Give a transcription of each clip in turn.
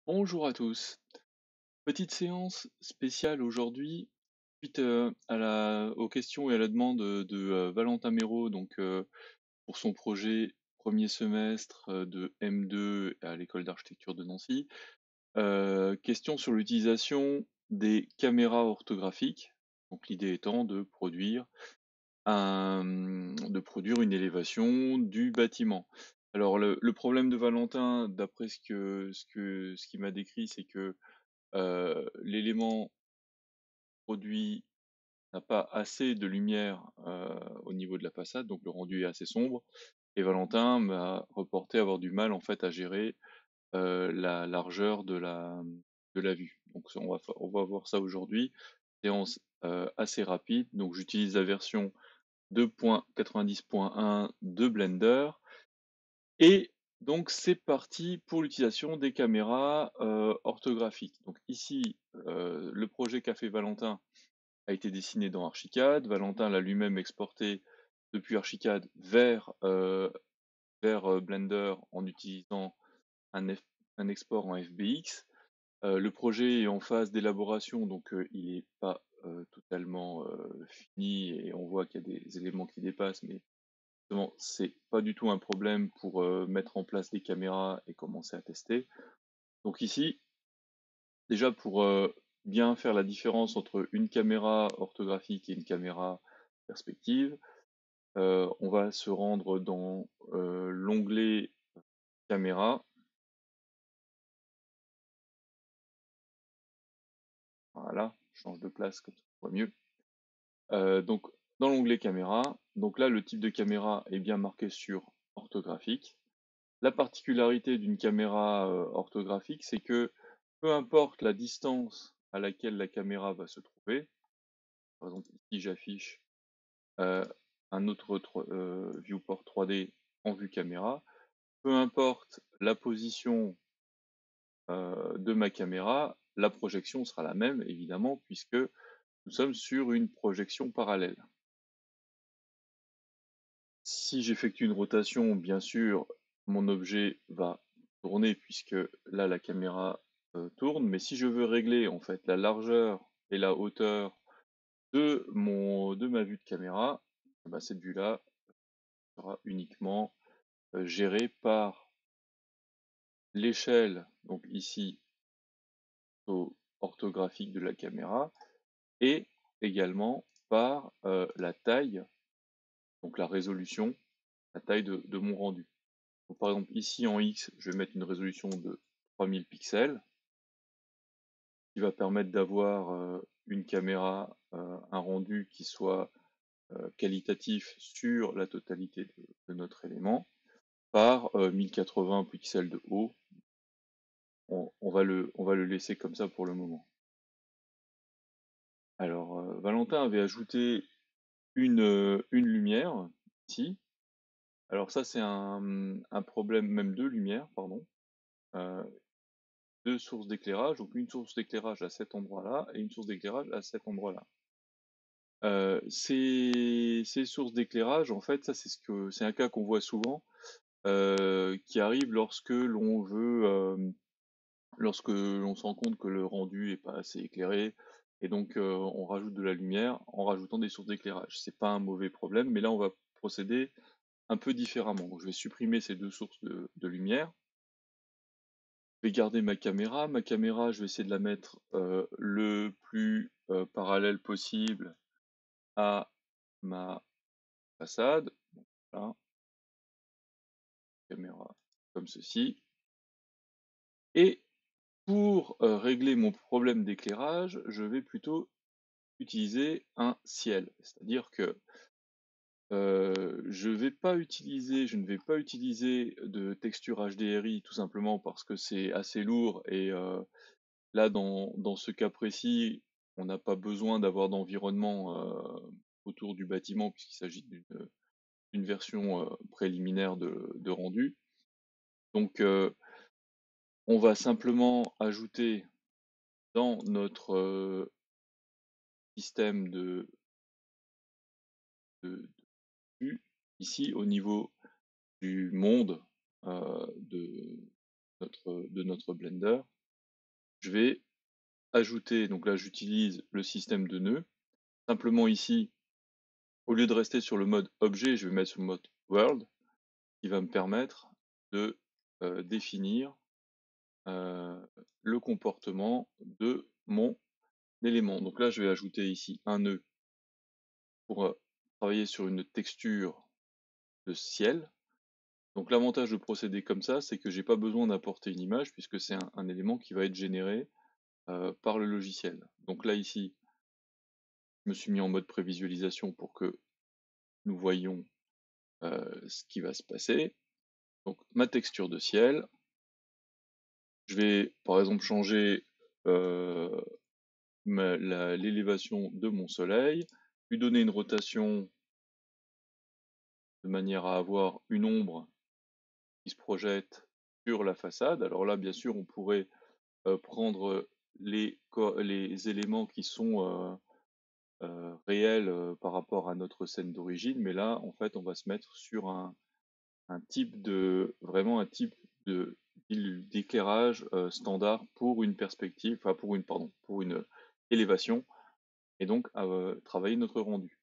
Bonjour à tous. Petite séance spéciale aujourd'hui suite aux questions et à la demande de Valentin Méraud pour son projet premier semestre de M2 à l'école d'architecture de Nancy. Question sur l'utilisation des caméras orthographiques. Donc l'idée étant de produire une élévation du bâtiment. Alors le problème de Valentin, d'après ce qu'il m'a décrit, c'est que l'élément produit n'a pas assez de lumière au niveau de la façade, donc le rendu est assez sombre. Et Valentin m'a reporté avoir du mal en fait à gérer la largeur de la vue. Donc on va voir ça aujourd'hui. Séance assez rapide. Donc j'utilise la version 2.90.1 de Blender. Et donc c'est parti pour l'utilisation des caméras orthographiques. Donc ici, le projet qu'a fait Valentin a été dessiné dans Archicad. Valentin l'a lui-même exporté depuis Archicad vers Blender en utilisant un export en FBX. Le projet est en phase d'élaboration, donc il n'est pas totalement fini et on voit qu'il y a des éléments qui dépassent, mais justement, c'est pas du tout un problème pour mettre en place des caméras et commencer à tester. Donc ici, déjà pour bien faire la différence entre une caméra orthographique et une caméra perspective, on va se rendre dans l'onglet caméra. Voilà, je change de place comme ça on voit mieux. Donc dans l'onglet caméra, donc là le type de caméra est bien marqué sur orthographique. La particularité d'une caméra orthographique, c'est que peu importe la distance à laquelle la caméra va se trouver, par exemple ici j'affiche euh, un autre viewport 3D en vue caméra, peu importe la position de ma caméra, la projection sera la même évidemment puisque nous sommes sur une projection parallèle. Si j'effectue une rotation, bien sûr, mon objet va tourner puisque là la caméra tourne, mais si je veux régler en fait la largeur et la hauteur de ma vue de caméra, bah, cette vue-là sera uniquement gérée par l'échelle, donc ici orthographique de la caméra, et également par la taille, donc la résolution, la taille de mon rendu. Donc, par exemple, ici en X, je vais mettre une résolution de 3000 pixels, qui va permettre d'avoir une caméra, un rendu qui soit qualitatif sur la totalité de notre élément, par 1080 pixels de haut. On va le laisser comme ça pour le moment. Alors, Valentin avait ajouté une lumière ici. Alors ça, c'est un problème, même deux lumières, pardon. Euh, Deux sources d'éclairage, donc une source d'éclairage à cet endroit-là et une source d'éclairage à cet endroit-là. Ces sources d'éclairage, en fait, ça c'est un cas qu'on voit souvent, qui arrive lorsque l'on se rend compte que le rendu est pas assez éclairé, et donc on rajoute de la lumière en rajoutant des sources d'éclairage. C'est pas un mauvais problème, mais là on va procéder un peu différemment. Donc je vais supprimer ces deux sources de lumière. Je vais garder ma caméra. Ma caméra, je vais essayer de la mettre le plus parallèle possible à ma façade. Voilà, caméra comme ceci. Et pour régler mon problème d'éclairage, je vais plutôt utiliser un ciel. C'est-à-dire que je ne vais pas utiliser de texture HDRI tout simplement parce que c'est assez lourd et là, dans ce cas précis, on n'a pas besoin d'avoir d'environnement autour du bâtiment puisqu'il s'agit d'une version préliminaire de rendu. Donc, on va simplement ajouter dans notre système de vue, ici au niveau du monde de notre Blender, je vais ajouter, donc là j'utilise le système de nœuds. Simplement ici, au lieu de rester sur le mode objet, je vais mettre sur le mode world, qui va me permettre de définir le comportement de mon élément. Donc là, je vais ajouter ici un nœud pour travailler sur une texture de ciel. Donc l'avantage de procéder comme ça, c'est que j'ai pas besoin d'apporter une image puisque c'est un élément qui va être généré par le logiciel. Donc là ici, je me suis mis en mode prévisualisation pour que nous voyions ce qui va se passer. Donc ma texture de ciel, je vais par exemple changer l'élévation de mon soleil, lui donner une rotation de manière à avoir une ombre qui se projette sur la façade. Alors là, bien sûr, on pourrait prendre les éléments qui sont réels par rapport à notre scène d'origine, mais là, en fait, on va se mettre sur vraiment un type de d'éclairage standard pour une perspective, enfin pour une élévation, et donc travailler notre rendu.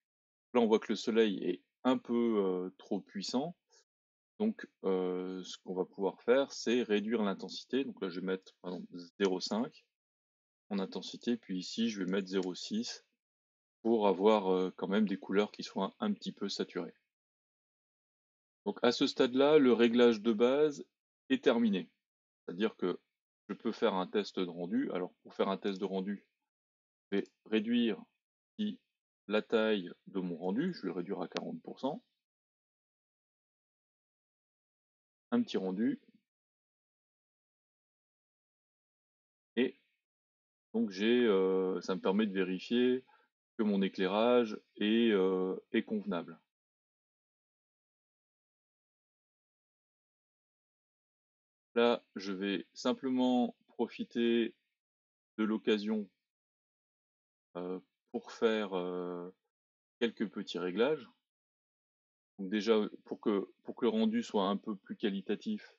Là, on voit que le soleil est un peu trop puissant, donc ce qu'on va pouvoir faire, c'est réduire l'intensité. Donc là, je vais mettre par exemple 0,5 en intensité, puis ici, je vais mettre 0,6 pour avoir quand même des couleurs qui soient un petit peu saturées. Donc à ce stade-là, le réglage de base est terminé. C'est-à-dire que je peux faire un test de rendu. Alors pour faire un test de rendu, je vais réduire ici la taille de mon rendu, je vais le réduire à 40%. Un petit rendu. Et donc ça me permet de vérifier que mon éclairage est convenable. Là, je vais simplement profiter de l'occasion pour faire quelques petits réglages. Donc déjà, pour que le rendu soit un peu plus qualitatif,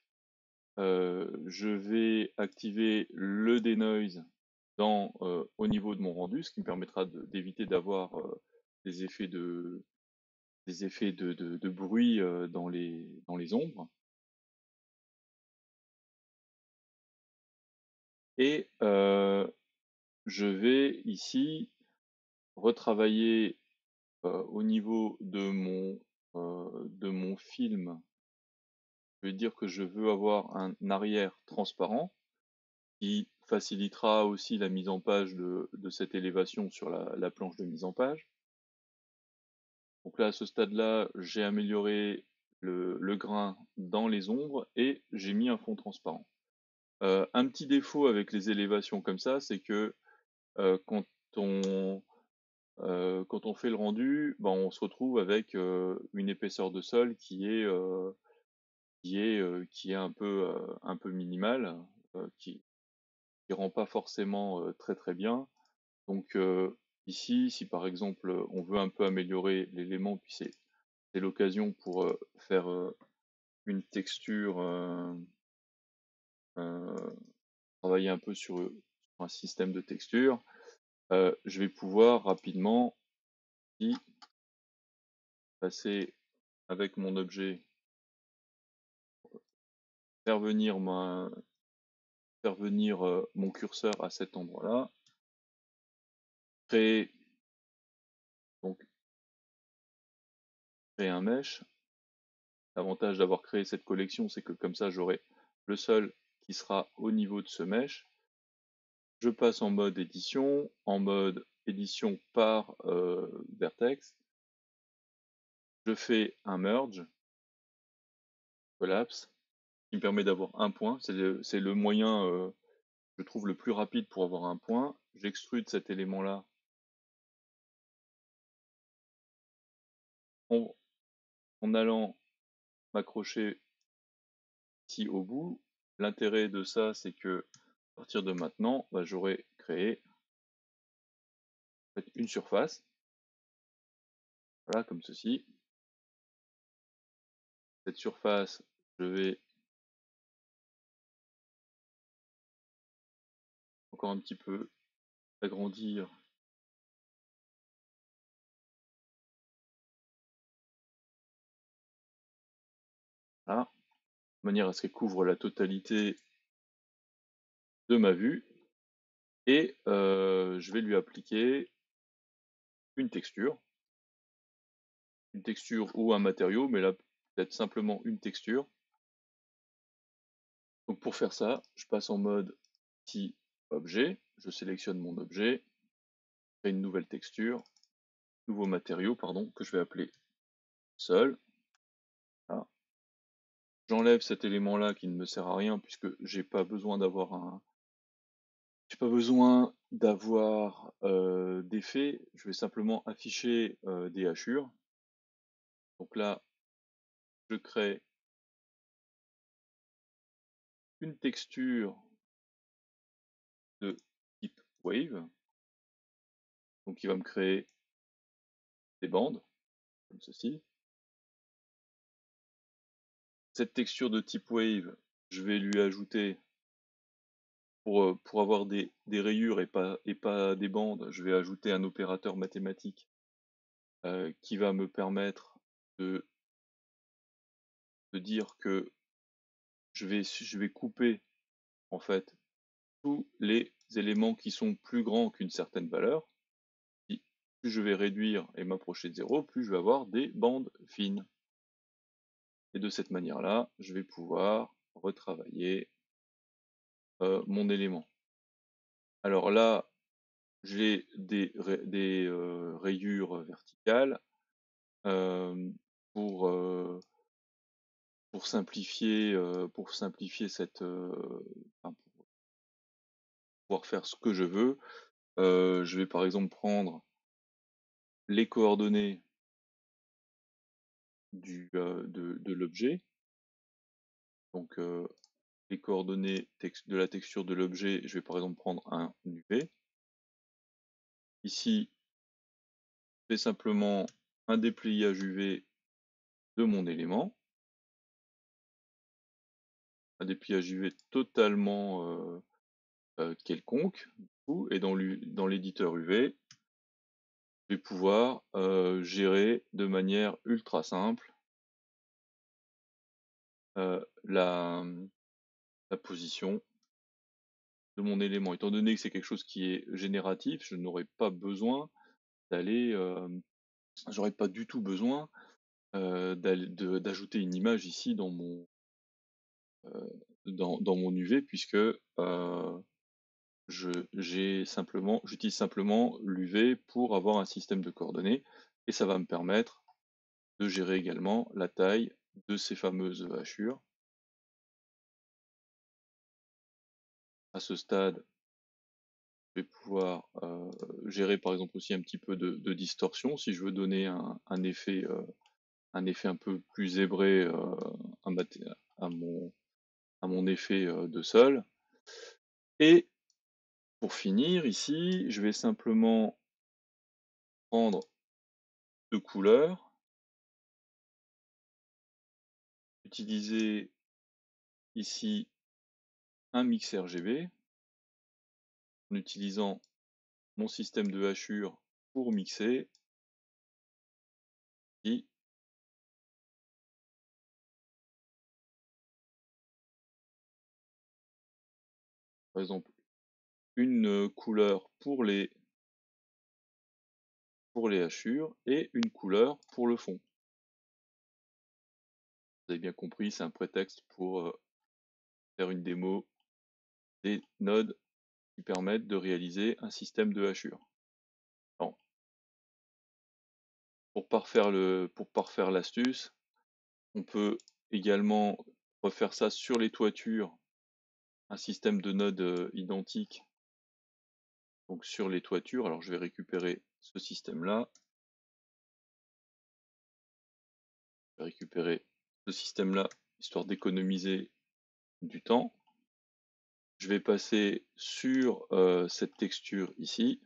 je vais activer le denoise au niveau de mon rendu, ce qui me permettra d'éviter d'avoir des effets de bruit dans les ombres. Et je vais ici retravailler au niveau de mon film. Je vais dire que je veux avoir un arrière transparent qui facilitera aussi la mise en page de cette élévation sur la planche de mise en page. Donc là, à ce stade-là, j'ai amélioré le grain dans les ombres et j'ai mis un fond transparent. Un petit défaut avec les élévations comme ça, c'est que euh, quand on, quand on fait le rendu, ben, on se retrouve avec une épaisseur de sol qui est un peu minimale, qui rend pas forcément très très bien. Donc ici, si par exemple on veut un peu améliorer l'élément, puis c'est l'occasion pour faire une texture, euh, travailler un peu sur un système de texture, je vais pouvoir rapidement y passer avec mon objet, faire venir, mon curseur à cet endroit-là, créer, donc, créer un mesh. L'avantage d'avoir créé cette collection, c'est que comme ça, j'aurai le sol qui sera au niveau de ce mesh. Je passe en mode édition par vertex. Je fais un merge, collapse, qui me permet d'avoir un point. C'est le moyen, je trouve, le plus rapide pour avoir un point. J'extrude cet élément-là en allant m'accrocher ici au bout. L'intérêt de ça, c'est que à partir de maintenant, bah, j'aurai créé en fait, une surface. Voilà, comme ceci. Cette surface, je vais encore un petit peu agrandir. Là, de manière à ce qu'elle couvre la totalité de ma vue. Et je vais lui appliquer une texture ou un matériau, mais là peut-être simplement une texture. Donc pour faire ça, je passe en mode petit objet, je sélectionne mon objet, je crée une nouvelle texture, nouveau matériau, pardon, que je vais appeler sol. Voilà. J'enlève cet élément-là qui ne me sert à rien puisque j'ai pas besoin d'avoir d'effet, je vais simplement afficher des hachures. Donc là, je crée une texture de type wave, donc qui va me créer des bandes, comme ceci. Cette texture de type wave, je vais lui ajouter, pour avoir des rayures et pas des bandes, je vais ajouter un opérateur mathématique qui va me permettre de dire que je vais couper en fait tous les éléments qui sont plus grands qu'une certaine valeur. Plus je vais réduire et m'approcher de 0, plus je vais avoir des bandes fines. Et de cette manière-là, je vais pouvoir retravailler mon élément. Alors là, j'ai des rayures verticales pour, simplifier cette, enfin, pour pouvoir faire ce que je veux. Je vais par exemple prendre les coordonnées de l'objet. Donc les coordonnées de la texture de l'objet, je vais par exemple prendre un UV. Ici, je fais simplement un dépliage UV de mon élément. Un dépliage UV totalement quelconque. Et dans l'éditeur UV, je vais pouvoir gérer de manière ultra simple la position de mon élément. Étant donné que c'est quelque chose qui est génératif, je n'aurai pas besoin d'aller, j'aurais pas du tout besoin d'ajouter une image ici dans mon UV puisque j'utilise simplement l'UV pour avoir un système de coordonnées et ça va me permettre de gérer également la taille de ces fameuses hachures. À ce stade, je vais pouvoir gérer par exemple aussi un petit peu de distorsion si je veux donner un effet un peu plus zébré à mon effet de sol. Et pour finir ici, je vais simplement prendre deux couleurs, utiliser ici un mix RGB en utilisant mon système de hachure pour mixer. Et par exemple une couleur pour les hachures et une couleur pour le fond. Vous avez bien compris, c'est un prétexte pour faire une démo des nodes qui permettent de réaliser un système de hachures. Alors, pour parfaire l'astuce, on peut également refaire ça sur les toitures, un système de nodes identiques. Donc sur les toitures, alors je vais récupérer ce système-là. Je vais récupérer ce système-là, histoire d'économiser du temps. Je vais passer sur cette texture ici,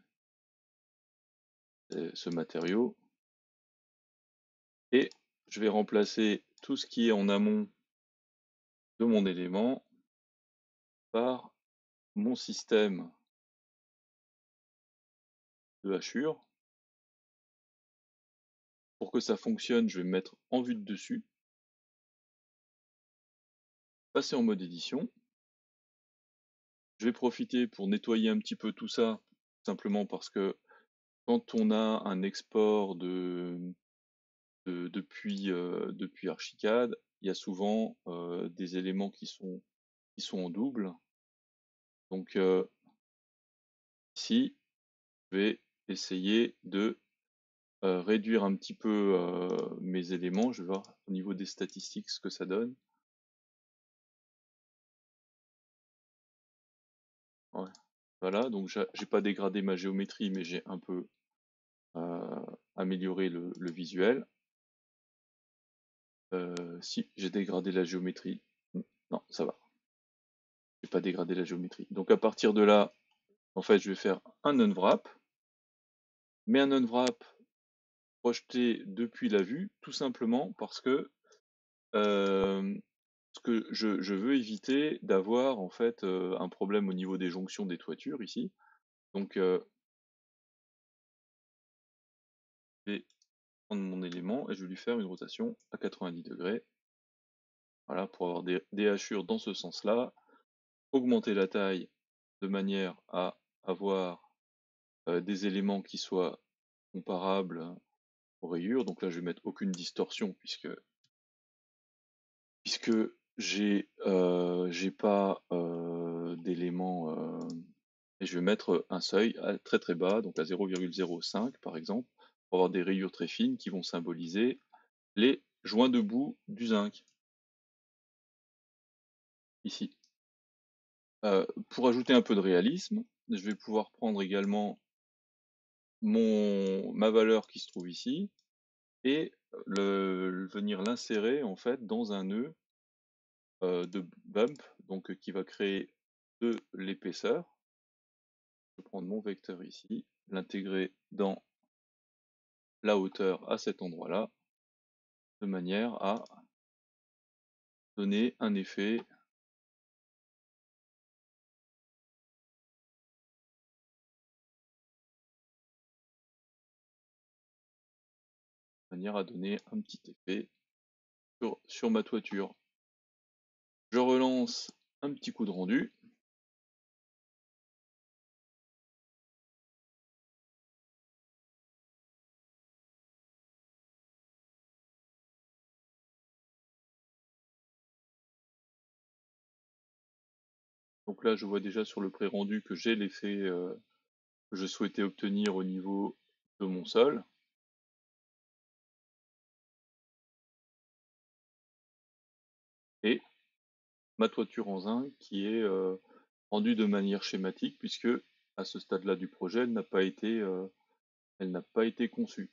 ce matériau, et je vais remplacer tout ce qui est en amont de mon élément par mon système de hachure. Pour que ça fonctionne, je vais me mettre en vue de dessus, passer en mode édition. Je vais profiter pour nettoyer un petit peu tout ça, simplement parce que quand on a un export depuis Archicad, il y a souvent des éléments qui sont en double. Donc ici, je vais essayer de réduire un petit peu mes éléments. Je vais voir au niveau des statistiques ce que ça donne. Ouais. Voilà, donc j'ai pas dégradé ma géométrie, mais j'ai un peu amélioré le visuel. Si, j'ai dégradé la géométrie. Non, ça va. J'ai pas dégradé la géométrie. Donc à partir de là, en fait, je vais faire un unwrap, mais un unwrap projeté depuis la vue, tout simplement parce que ce que je veux éviter d'avoir en fait un problème au niveau des jonctions des toitures ici. Donc je vais prendre mon élément et je vais lui faire une rotation à 90 degrés. Voilà, pour avoir des hachures dans ce sens-là, augmenter la taille de manière à avoir des éléments qui soient comparables aux rayures. Donc là, je vais mettre aucune distorsion puisque j'ai pas d'éléments et je vais mettre un seuil très très bas, donc à 0,05 par exemple, pour avoir des rayures très fines qui vont symboliser les joints de boue du zinc, ici. Pour ajouter un peu de réalisme, je vais pouvoir prendre également ma valeur qui se trouve ici et venir l'insérer en fait dans un nœud de bump, donc qui va créer de l'épaisseur. Je vais prendre mon vecteur ici, l'intégrer dans la hauteur à cet endroit-là, de manière à donner un effet donner un petit effet sur ma toiture. Je relance un petit coup de rendu. Donc là, je vois déjà sur le pré-rendu que j'ai l'effet que je souhaitais obtenir au niveau de mon sol. Et ma toiture en zinc qui est rendue de manière schématique puisque à ce stade-là du projet, elle n'a pas été conçue.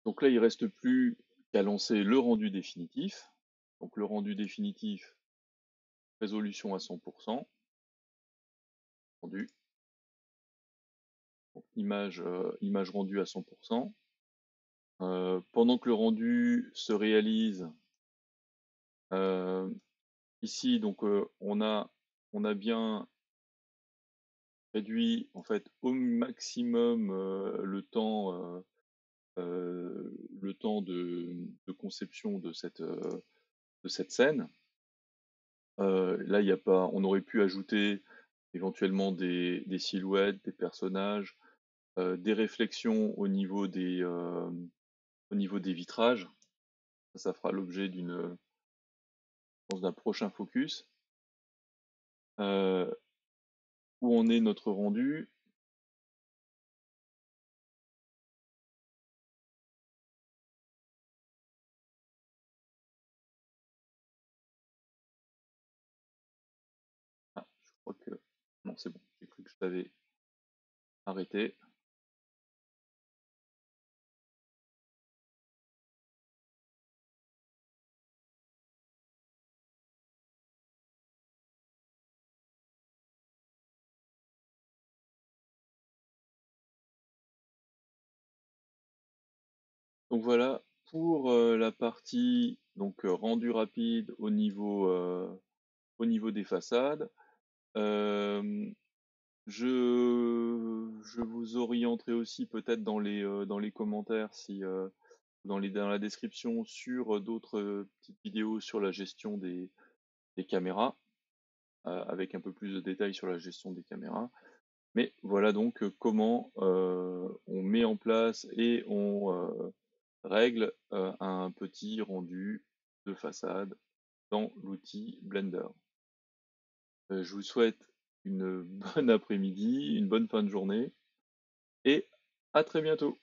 Donc là, il ne reste plus qu'à lancer le rendu définitif. Donc le rendu définitif, résolution à 100%, rendu, donc image rendue à 100%. Pendant que le rendu se réalise, ici, donc on a bien réduit en fait au maximum le temps de conception de cette scène. Là, il y a pas, on aurait pu ajouter éventuellement des silhouettes, des personnages, des réflexions au niveau des vitrages. Ça fera l'objet d'un prochain focus. Où en est notre rendu? Ah, je crois que non, c'est bon. J'ai cru que je t'avais arrêté. Donc voilà pour la partie rendu rapide au niveau des façades. Euh, je vous orienterai aussi peut-être dans les commentaires si dans la description sur d'autres petites vidéos sur la gestion des caméras, avec un peu plus de détails sur la gestion des caméras. Mais voilà donc comment on met en place et on règle un petit rendu de façade dans l'outil Blender. Je vous souhaite une bonne après-midi, une bonne fin de journée et à très bientôt.